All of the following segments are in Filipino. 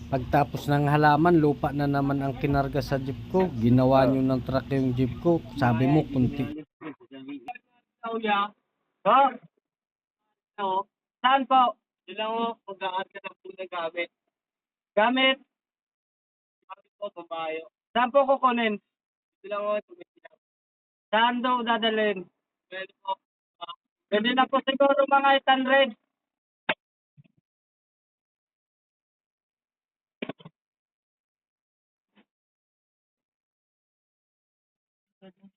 Pagtapos ng halaman, lupa na naman ang kinarga sa jeep ko. Ginawa nyo ng truck yung jeep ko. Sabi mo, kunti. Oh, so, saan po? Sila mo, mag-aarga ng po ng gamit. Gamit? Gamit po, babayo. Saan po kukunin? Sila mo, tumitiyak. Saan daw dadalhin? Pwede po. Pwede na po siguro mga 800.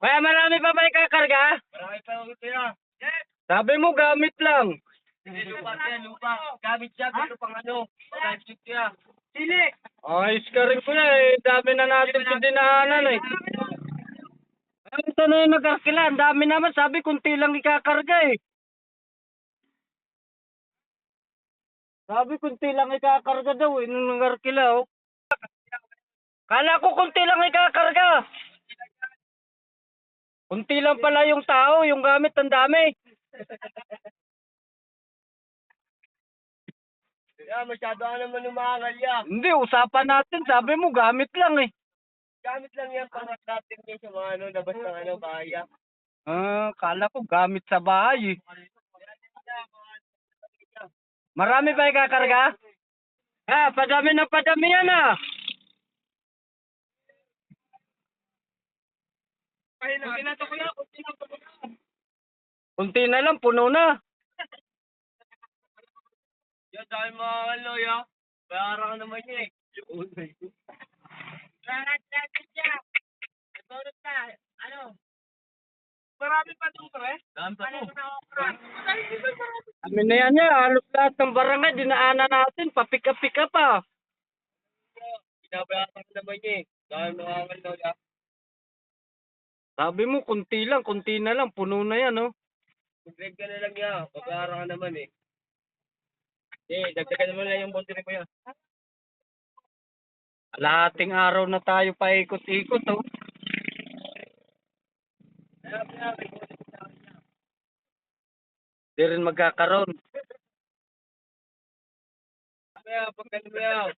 Kaya marami pa ba ikakarga? Marami pa yung tira. Yes. Sabi mo, gamit lang. Hindi, lupa yan, lupa. Gamit siya, pero pang ano, pang-electric siya. Sili! Ayos ka rin po eh. Dami na natin pinadaanan eh. Ay, ito na yung nag-arkila. Ang dami naman. Sabi, kunti lang ikakarga eh. Sabi, kunti lang ikakarga daw eh. Nung nag-arkila oh. Kala ko kunti lang ikakarga. Kunti lang pala yung tao. Yung gamit ang dami. Yeah, masyado ka naman umangal ya. Hindi, usapan natin. Sabi mo, gamit lang eh. Gamit lang yan para natin yung sa mga ano, labas ng ano, bahay. Kala ko gamit sa bahay eh. Marami ba ikakarga? Padami na padami yan ah. Kunti na to kuya, kunti na lang, puno na. Yan, dahil mga ano ya. Bayara ka naman niya eh. Marami pa ito pre? Dami pa ito. Amin na yan ya, halos lahat ng barangay, dinaanan natin, papika-pika pa. Binabayaran ka naman niya eh. Dahil mga ano ya. Sabi mo, kunti na lang, puno na yan oh. Mag-grade ka na lang ya, babayaran ka naman eh. Dagdagan naman lang yung bondi ko yan. Lahating araw na tayo paikot-ikot oh. Di rin magkakaroon. Kaya pag ganun mo yan,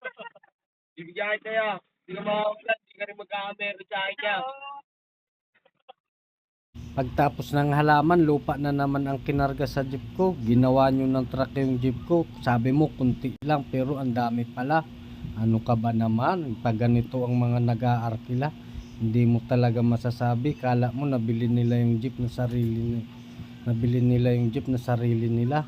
bibigyan kita yan. Hindi ka makakulat, hindi ka rin magkakamero sa akin yan. Pagtapos ng halaman, lupa na naman ang kinarga sa jeep ko. Ginawa nyo ng truck yung jeep ko. Sabi mo, kunti lang, pero ang dami pala. Ano ka ba naman? Pag ganito ang mga nag-aarkila, hindi mo talaga masasabi. Kala mo nabili nila yung jeep na sarili nila.